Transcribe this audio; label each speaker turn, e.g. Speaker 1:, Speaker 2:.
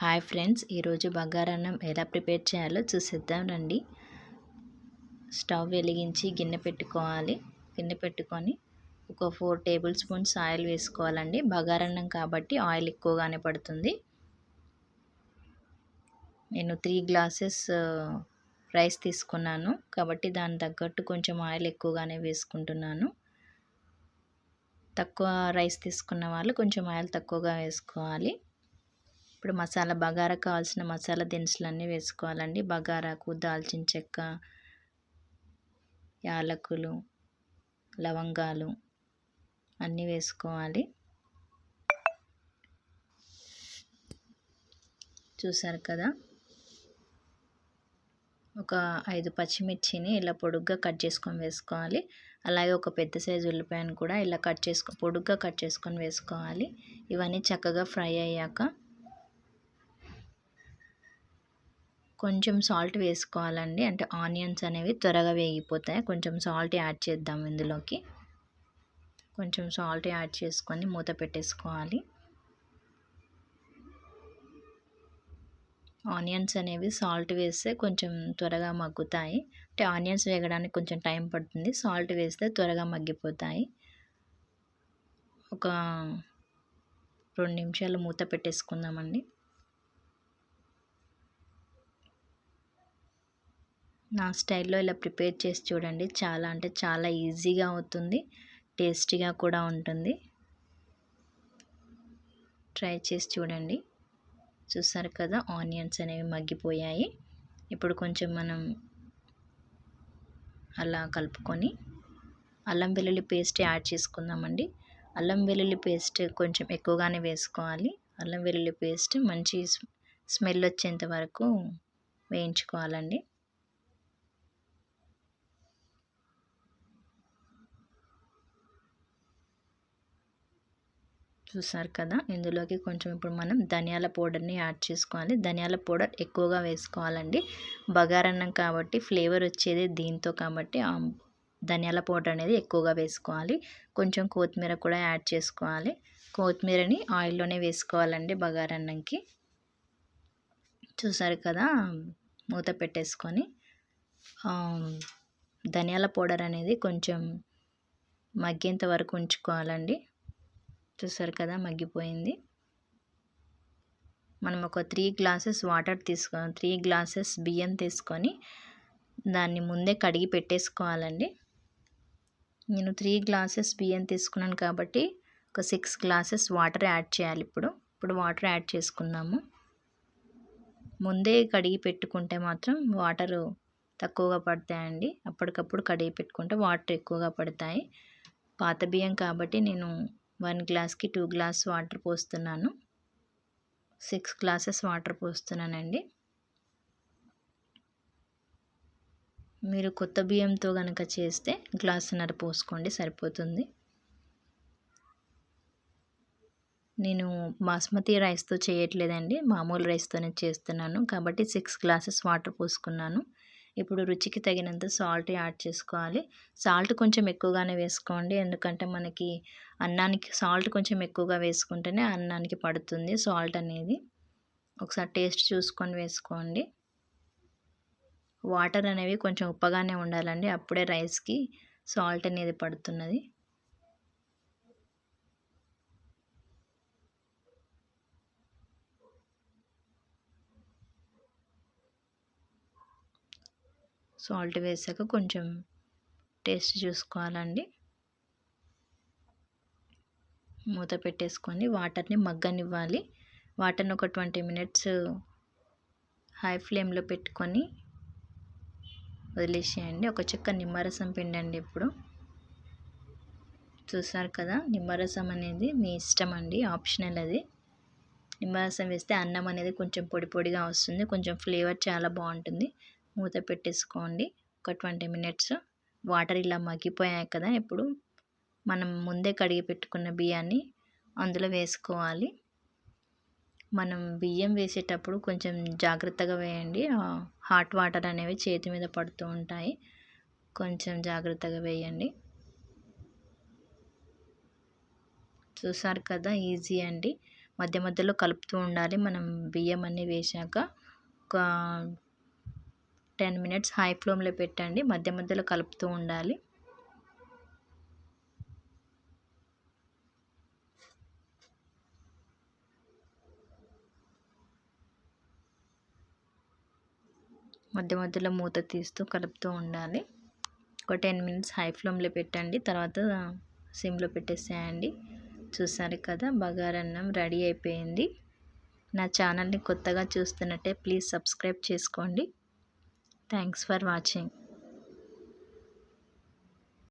Speaker 1: Hi friends, ఈరోజు బగారన్నం ఎలా prepare చేయాలో చూసేద్దాం రండి. స్టవ్ వెలిగించి గిన్నె పెట్టుకోవాలి. గిన్నె పెట్టుకొని ఒక 4 టేబుల్ స్పూన్స్ ఆయిల్ వేసుకోవాలండి. బగారన్నం కాబట్టి ఆయిల్ ఎక్కువగానే పడుతుంది. నేను 3 గ్లాసెస్ రైస్ తీసుకున్నాను కాబట్టి దాని తగ్గట్టు కొంచెం ఆయిల్ ఎక్కువగానే వేసుకుంటున్నాను. తక్కువ రైస్ తీసుకున్న వాళ్ళు కొంచెం ఆయిల్ తక్కువగా వేసుకోవాలి. ఇప్పుడు బగారా కావాల్సిన మసాలా దినుసులన్నీ వేసుకోవాలండి. బగారాకు దాల్చిన చెక్క, యాలకులు, లవంగాలు అన్నీ వేసుకోవాలి. చూసారు కదా, ఒక 5 పచ్చిమిర్చిని ఇలా పొడుగ్గా కట్ చేసుకొని వేసుకోవాలి. అలాగే ఒక పెద్ద సైజు ఉల్లిపాయను కూడా ఇలా పొడుగ్గా కట్ చేసుకొని వేసుకోవాలి. ఇవన్నీ చక్కగా ఫ్రై అయ్యాక కొంచెం సాల్ట్ వేసుకోవాలండి. అంటే ఆనియన్స్ అనేవి త్వరగా వేగిపోతాయి. కొంచెం సాల్ట్ యాడ్ చేద్దాం ఇందులోకి. కొంచెం సాల్ట్ యాడ్ చేసుకొని మూత పెట్టేసుకోవాలి. ఆనియన్స్ అనేవి సాల్ట్ వేస్తే కొంచెం త్వరగా మగ్గుతాయి. అంటే ఆనియన్స్ వేగడానికి కొంచెం టైం పడుతుంది. సాల్ట్ వేస్తే త్వరగా మగ్గిపోతాయి. ఒక 2 నిమిషాలు మూత పెట్టేసుకుందామండి. నా స్టైల్లో ఇలా ప్రిపేర్ చేసి చూడండి. చాలా అంటే చాలా ఈజీగా అవుతుంది, టేస్టీగా కూడా ఉంటుంది. ట్రై చేసి చూడండి. చూసారు కదా, ఆనియన్స్ అనేవి మగ్గిపోయాయి. ఇప్పుడు కొంచెం మనం అలా కలుపుకొని అల్లం వెల్లుల్లి పేస్ట్ యాడ్ చేసుకుందామండి. అల్లం వెల్లుల్లి పేస్ట్ కొంచెం ఎక్కువగానే వేసుకోవాలి. అల్లం వెల్లుల్లి పేస్ట్ మంచి స్మెల్ వచ్చేంత వరకు వేయించుకోవాలండి. చూసారు కదా, ఇందులోకి కొంచెం ఇప్పుడు మనం ధనియాల పౌడర్ని యాడ్ చేసుకోవాలి. ధనియాల పౌడర్ ఎక్కువగా వేసుకోవాలండి. బగారన్నం కాబట్టి ఫ్లేవర్ వచ్చేది దీంతో కాబట్టి ధనియాల పౌడర్ అనేది ఎక్కువగా వేసుకోవాలి. కొంచెం కొత్తిమీర కూడా యాడ్ చేసుకోవాలి. కొత్తిమీరని ఆయిల్లోనే వేసుకోవాలండి బగారన్నంకి. చూసారు కదా, మూత పెట్టేసుకొని ధనియాల పౌడర్ అనేది కొంచెం మగ్గేంత వరకు ఉంచుకోవాలండి. చూసారు కదా, మగ్గిపోయింది. మనం ఒక 3 గ్లాసెస్ వాటర్ 3 గ్లాసెస్ బియ్యం తీసుకొని దాన్ని ముందే కడిగి పెట్టేసుకోవాలండి. నేను 3 గ్లాసెస్ బియ్యం తీసుకున్నాను కాబట్టి ఒక 6 గ్లాసెస్ వాటర్ యాడ్ చేయాలి. ఇప్పుడు వాటర్ యాడ్ చేసుకుందాము. ముందే కడిగి పెట్టుకుంటే మాత్రం వాటరు తక్కువగా పడతాయండి. అప్పటికప్పుడు కడిగి పెట్టుకుంటే వాటర్ ఎక్కువగా పడతాయి. పాత బియ్యం కాబట్టి నేను 1 గ్లాస్కి 2 గ్లాస్ వాటర్ పోస్తున్నాను. 6 గ్లాసెస్ వాటర్ పోస్తున్నానండి. మీరు కొత్త బియ్యంతో కనుక చేస్తే గ్లాసున్నర పోసుకోండి, సరిపోతుంది. నేను బాస్మతి రైస్తో చేయట్లేదండి, మామూలు రైస్తోనే చేస్తున్నాను కాబట్టి 6 గ్లాసెస్ వాటర్ పోసుకున్నాను. ఇప్పుడు రుచికి తగినంత సాల్ట్ యాడ్ చేసుకోవాలి. సాల్ట్ కొంచెం ఎక్కువగానే వేసుకోండి, ఎందుకంటే మనకి అన్నానికి సాల్ట్ కొంచెం ఎక్కువగా వేసుకుంటేనే అన్నానికి పడుతుంది సాల్ట్ అనేది. ఒకసారి టేస్ట్ చూసుకొని వేసుకోండి. వాటర్ అనేవి కొంచెం ఉప్పగానే ఉండాలండి, అప్పుడే రైస్కి సాల్ట్ అనేది పడుతున్నది. సాల్ట్ వేసాక కొంచెం టేస్ట్ చూసుకోవాలండి. మూత పెట్టేసుకొని వాటర్ని మగ్గనివ్వాలి. వాటర్ని ఒక 20 మినిట్స్ హై ఫ్లేమ్లో పెట్టుకొని వదిలేసేయండి. ఒక చెక్క నిమ్మరసం పిండండి. ఇప్పుడు చూసారు కదా, నిమ్మరసం అనేది మీ ఇష్టం అండి, ఆప్షనల్ అది. నిమ్మరసం వేస్తే అన్నం అనేది కొంచెం పొడి పొడిగా వస్తుంది, కొంచెం ఫ్లేవర్ చాలా బాగుంటుంది. మూత పెట్టేసుకోండి ఒక 20 మినిట్స్. వాటర్ ఇలా మగ్గిపోయాయి కదా, ఇప్పుడు మనం ముందే కడిగి పెట్టుకున్న బియ్యాన్ని అందులో వేసుకోవాలి. మనం బియ్యం వేసేటప్పుడు కొంచెం జాగ్రత్తగా వేయండి. హాట్ వాటర్ అనేవి చేతి మీద పడుతూ ఉంటాయి, కొంచెం జాగ్రత్తగా వేయండి. చూసారు కదా, ఈజీ అండి. మధ్య మధ్యలో కలుపుతూ ఉండాలి. మనం బియ్యం అన్నీ వేశాక ఒక 10 మినిట్స్ హై ఫ్లేమ్లో పెట్టండి. మధ్య మధ్యలో కలుపుతూ ఉండాలి. మధ్య మధ్యలో మూత తీస్తూ కలుపుతూ ఉండాలి. ఒక 10 మినిట్స్ హై ఫ్లేమ్లో పెట్టండి. తర్వాత సిమ్లో పెట్టేసేయండి. చూసారు కదా, బగారన్నం రెడీ అయిపోయింది. నా ఛానల్ని కొత్తగా చూస్తున్నట్టే ప్లీజ్ సబ్స్క్రైబ్ చేసుకోండి. Thanks for watching.